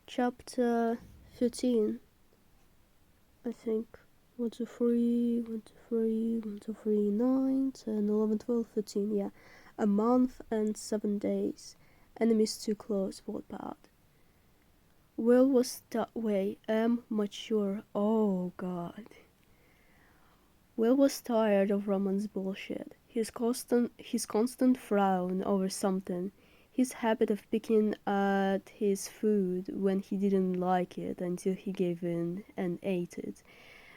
Chapter 13, I think. 1, 2, 3, 1, 2, 3, 1, 2, 3, 9, 10, 11, 12, 13, yeah. A month and 7 days. Enemies too close, wattpad. Will was mature. Oh god. Will was tired of Roman's bullshit. His constant frown over something. His habit of picking at his food when he didn't like it until he gave in and ate it.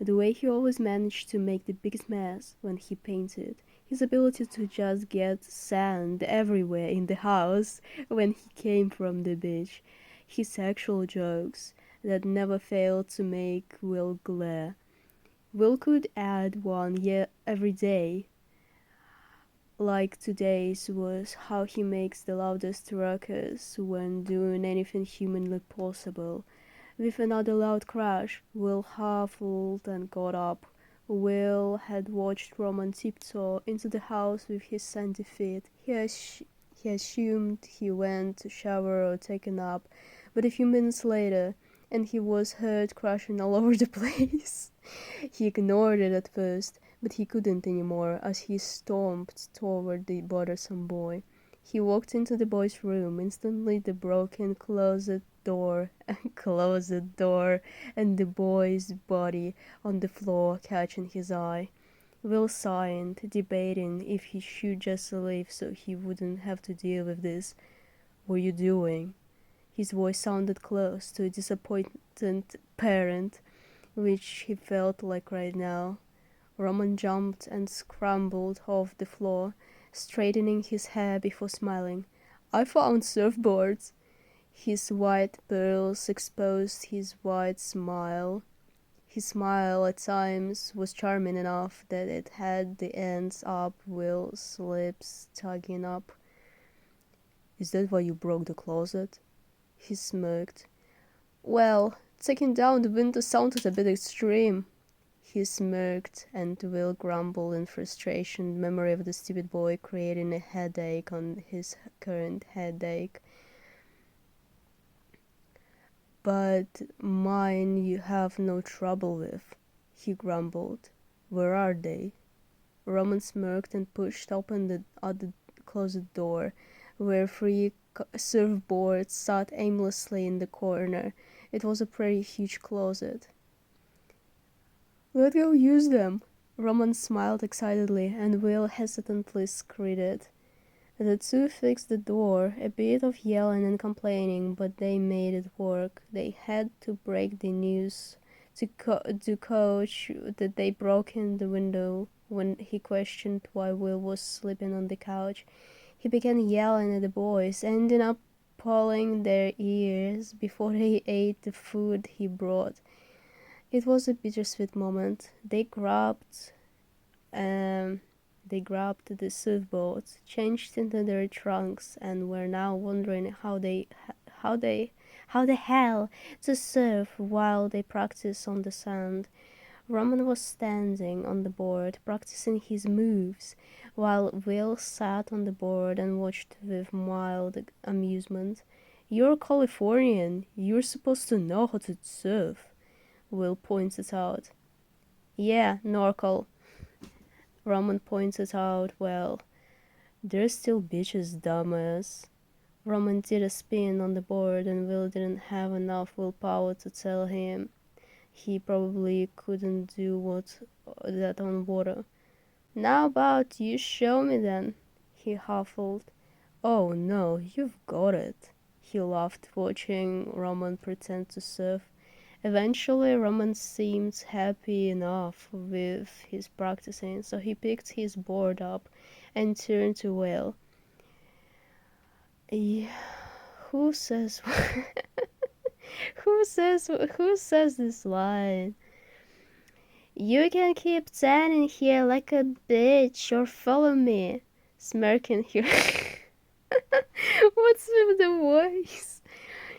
The way he always managed to make the biggest mess when he painted. His ability to just get sand everywhere in the house when he came from the beach. His sexual jokes that never failed to make Will glare. Will could add one every day, like today's was how he makes the loudest ruckus when doing anything humanly possible. With another loud crash, Will huffled and got up. Will had watched Roman tiptoe into the house with his sandy feet. He assumed he went to shower or take a nap, but a few minutes later, and he was heard crashing all over the place. He ignored it at first, but he couldn't anymore as he stomped toward the bothersome boy. He walked into the boy's room. Instantly the broken closet door and the boy's body on the floor catching his eye. Will sighed, debating if he should just leave so he wouldn't have to deal with this. "What are you doing?" His voice sounded close to a disappointed parent, which he felt like right now. Roman jumped and scrambled off the floor, straightening his hair before smiling. "I found surfboards." His white pearls exposed his wide smile. His smile at times was charming enough that it had the ends up, Will's lips tugging up. "Is that why you broke the closet?" He smirked. "Well, taking down the window sounded a bit extreme." He smirked, and Will grumbled in frustration, memory of the stupid boy creating a headache on his current headache. "But mine you have no trouble with," he grumbled. "Where are they?" Roman smirked and pushed open the other closet door, where three surfboards sat aimlessly in the corner. It was a pretty huge closet. "Let's go use them." Roman smiled excitedly, and Will hesitantly screeded. The two fixed the door, a bit of yelling and complaining, but they made it work. They had to break the news to Coach that they broke in the window. When he questioned why Will was sleeping on the couch, he began yelling at the boys, ending up pulling their ears before they ate the food he brought. It was a bittersweet moment. They grabbed the surfboards, changed into their trunks, and were now wondering how the hell to surf while they practiced on the sand. Roman was standing on the board, practicing his moves, while Will sat on the board and watched with mild amusement. "You're Californian. You're supposed to know how to surf," Will pointed out. "Yeah, Norcal," Roman pointed out. "Well, there's still beaches, dumbass." Roman did a spin on the board, and Will didn't have enough willpower to tell him he probably couldn't do that on water. "Now about you show me then," he huffled. "Oh no, you've got it," he laughed, watching Roman pretend to surf. Eventually, Roman seemed happy enough with his practicing, so he picked his board up and turned to Will. "Yeah, who says who says this line? You can keep standing here like a bitch or follow me," smirking here. What's with the voice?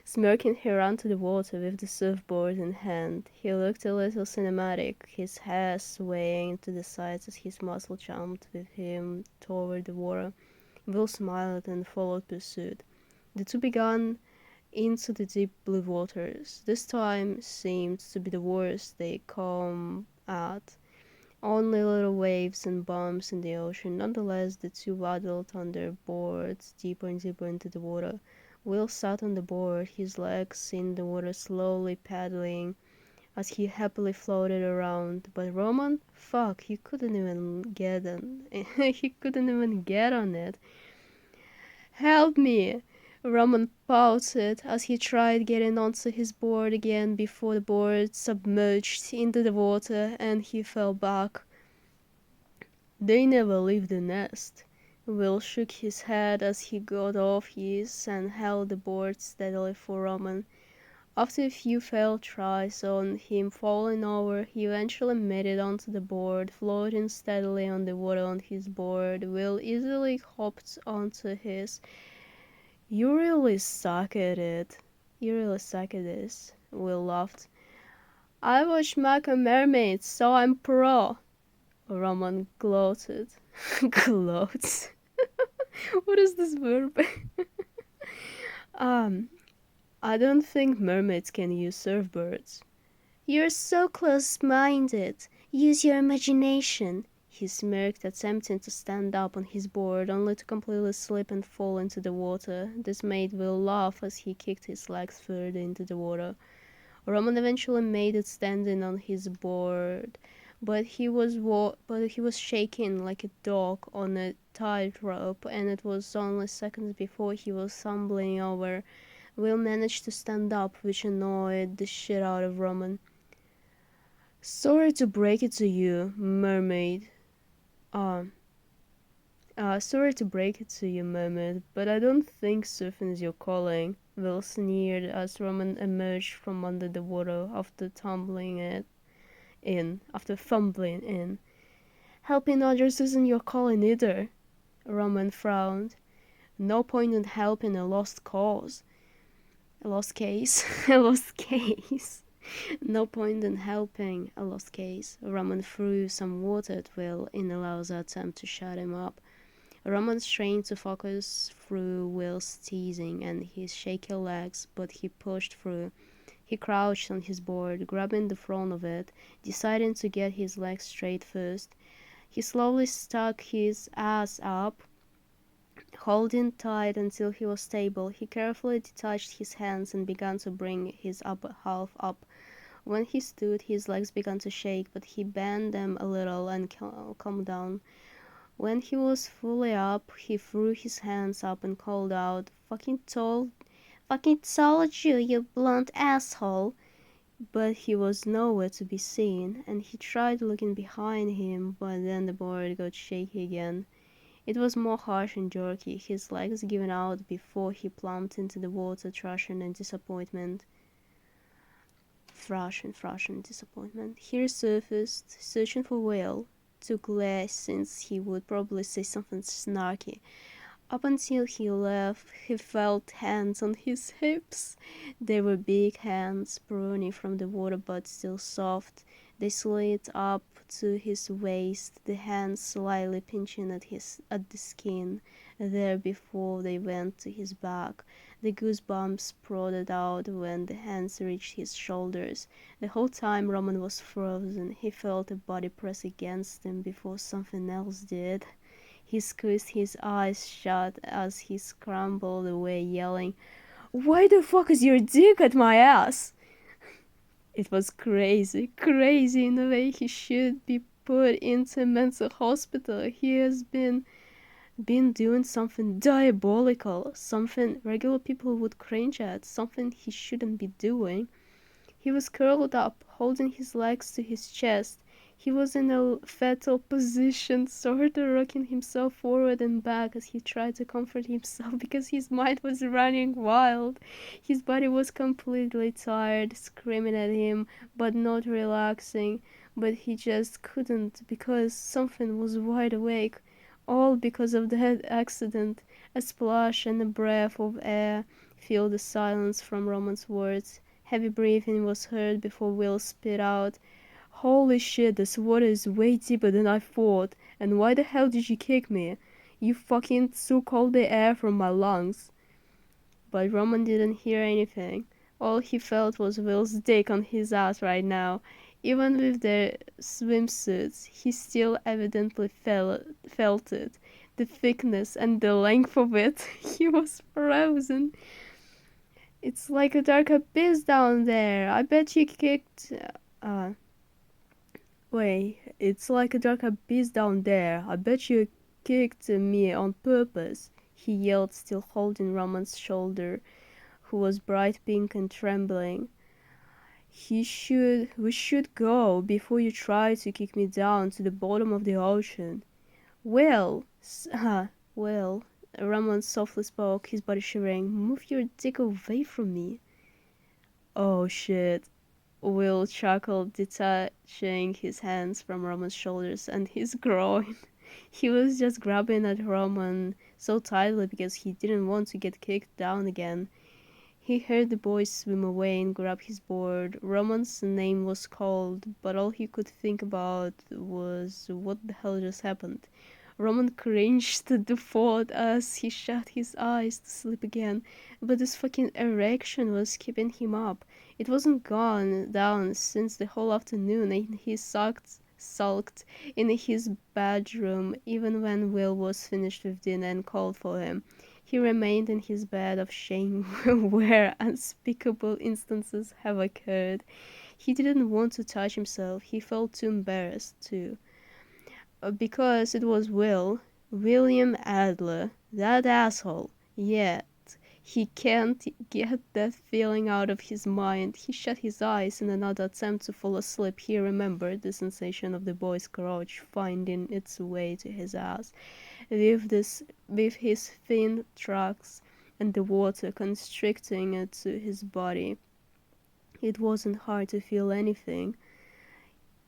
Smirking, he ran to the water with the surfboard in hand. He looked a little cinematic, his hair swaying to the sides as his muscle jumped with him toward the water. Will smiled and followed pursuit. The two began into the deep blue waters. This time seemed to be the worst they come at. Only little waves and bumps in the ocean. Nonetheless, the two waddled on their boards deeper and deeper into the water. Will sat on the board, his legs in the water slowly paddling as he happily floated around. But Roman, fuck, he couldn't even get on. He couldn't even get on it. Help me! Roman pouted as he tried getting onto his board again before the board submerged into the water and he fell back. They never leave the nest. Will shook his head as he got off his and held the board steadily for Roman. After a few failed tries on him falling over, he eventually made it onto the board, floating steadily on the water on his board. Will easily hopped onto his. You really suck at it. You really suck at this, Will laughed. I watch Mac and Mermaids, so I'm pro. Roman gloated. Gloats? What is this verb? um, I don't think mermaids can use surfboards. You're so close-minded. Use your imagination. He smirked, attempting to stand up on his board, only to completely slip and fall into the water. This made Will laugh as he kicked his legs further into the water. Roman eventually made it standing on his board, but he was shaking like a dog on a tightrope, and it was only seconds before he was stumbling over. Will managed to stand up, which annoyed the shit out of Roman. Sorry to break it to you, mermaid. Sorry to break it to you, mermaid, but I don't think surfing is your calling. Will sneered as Roman emerged from under the water after fumbling in. Helping others isn't your calling either. Roman frowned. No point in helping a lost cause. A lost case? A lost case. No point in helping a lost case. Roman threw some water at Will in a lousy attempt to shut him up. Roman strained to focus through Will's teasing and his shaky legs, but he pushed through. He crouched on his board, grabbing the front of it, deciding to get his legs straight first. He slowly stuck his ass up, holding tight until he was stable. He carefully detached his hands and began to bring his upper half up. When he stood, his legs began to shake, but he bent them a little and calmed down. When he was fully up, he threw his hands up and called out, Fucking told you, you blunt asshole. But he was nowhere to be seen, and he tried looking behind him, but then the board got shaky again. It was more harsh and jerky, his legs giving out before he plumped into the water, thrashing in disappointment. Disappointment. He resurfaced, searching for Will. Took less, since he would probably say something snarky. Up until he left, he felt hands on his hips. They were big hands, brawny from the water but still soft. They slid up to his waist, the hands slightly pinching at the skin there before they went to his back. The goosebumps prodded out when the hands reached his shoulders. The whole time Roman was frozen. He felt a body press against him before something else did. He squeezed his eyes shut as he scrambled away, yelling, Why the fuck is your dick at my ass? It was crazy in a way he should be put into a mental hospital. He has been doing something diabolical, something regular people would cringe at, something he shouldn't be doing. He was curled up, holding his legs to his chest. He was in a fetal position, sort of rocking himself forward and back as he tried to comfort himself because his mind was running wild. His body was completely tired, screaming at him, but not relaxing. But he just couldn't because something was wide awake. All because of that accident. A splash and a breath of air filled the silence from Roman's words. Heavy breathing was heard before Will spit out, Holy shit, this water is way deeper than I thought, and why the hell did you kick me? You fucking took all the air from my lungs. But Roman didn't hear anything. All he felt was Will's dick on his ass right now. Even with their swimsuits, he still evidently felt it. The thickness and the length of it. He was frozen. It's like a dark abyss down there. I bet you kicked. Uh, Wait, it's like a dark abyss down there. I bet you kicked me on purpose, he yelled, still holding Roman's shoulder, who was bright pink and trembling. We should go before you try to kick me down to the bottom of the ocean. Well, well, Roman softly spoke, his body shivering. Move your dick away from me. Oh shit. Will chuckled, detaching his hands from Roman's shoulders and his groin. He was just grabbing at Roman so tightly because he didn't want to get kicked down again. He heard the boys swim away and grab his board. Roman's name was called, but all he could think about was what the hell just happened. Roman cringed at the thought as he shut his eyes to sleep again, but this fucking erection was keeping him up. It wasn't gone down since the whole afternoon, and he sulked in his bedroom even when Will was finished with dinner and called for him. He remained in his bed of shame where unspeakable instances have occurred. He didn't want to touch himself. He felt too embarrassed to. Because it was William Adler, that asshole. Yet he can't get that feeling out of his mind. He shut his eyes in another attempt to fall asleep. He remembered the sensation of the boy's crotch finding its way to his ass, with his thin tracks and the water constricting it to his body. It wasn't hard to feel anything.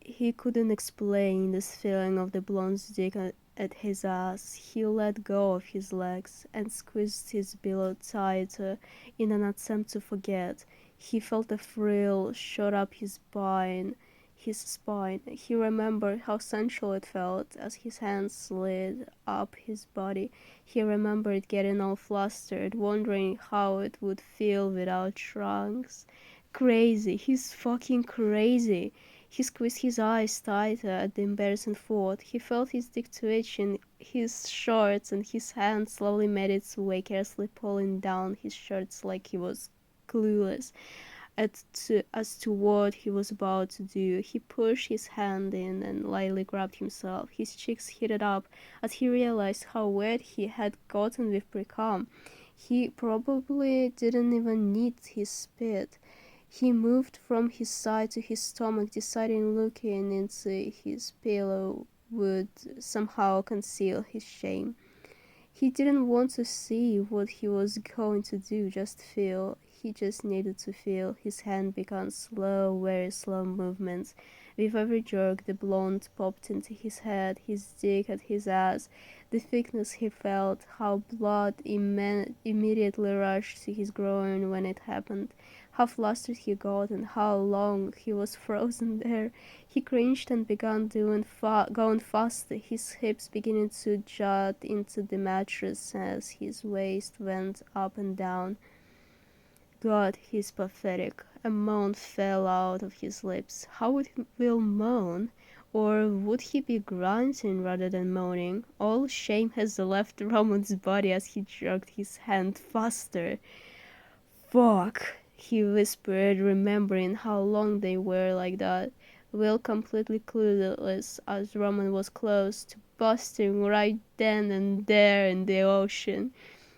He couldn't explain this feeling of the blonde's dick at his ass. He let go of his legs and squeezed his pillow tighter in an attempt to forget. He felt a thrill shot up his spine. He remembered how sensual it felt as his hands slid up his body. He remembered getting all flustered, wondering how it would feel without trunks. Crazy. He's fucking crazy. He squeezed his eyes tighter at the embarrassing thought. He felt his dick twitch in his shorts, and his hand slowly made its way, carelessly pulling down his shorts like he was clueless as to what he was about to do. He pushed his hand in and lightly grabbed himself. His cheeks heated up as he realized how wet he had gotten with pre-cum. He probably didn't even need his spit. He moved from his side to his stomach, deciding looking into his pillow would somehow conceal his shame. He didn't want to see what he was going to do, just feel. He just needed to feel. His hand began slow, very slow movements. With every jerk, the blonde popped into his head, his dick at his ass. The thickness he felt, how blood immediately rushed to his groin when it happened, how flustered he got, and how long he was frozen there. He cringed and began going faster, his hips beginning to jut into the mattress as his waist went up and down. God, he's pathetic. A moan fell out of his lips. How would Will moan? Or would he be grunting rather than moaning? All shame has left Roman's body as he jerked his hand faster. Fuck, he whispered, remembering how long they were like that. Will completely clueless as Roman was close to busting right then and there in the ocean.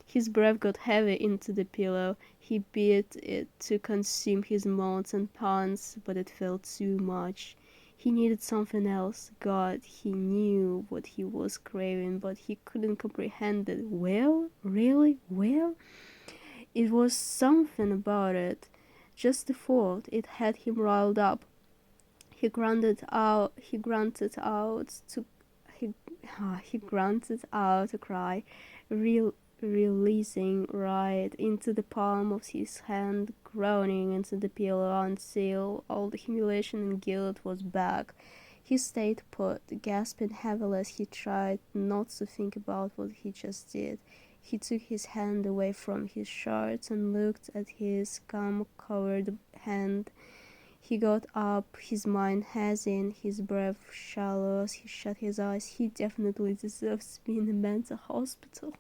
His breath got heavy into the pillow. He beat it to consume his moans and pants, but it felt too much. He needed something else. God, he knew what he was craving, but he couldn't comprehend it. Well? Really? Well? It was something about it. Just the thought, it had him riled up. He grunted out to he, he grunted out a cry, releasing right into the palm of his hand, groaning into the pillow until all the humiliation and guilt was back. He stayed put, gasping heavily as he tried not to think about what he just did. He took his hand away from his shirt and looked at his gum-covered hand. He got up, his mind hazy, his breath shallow as he shut his eyes. He definitely deserves to be in a mental hospital.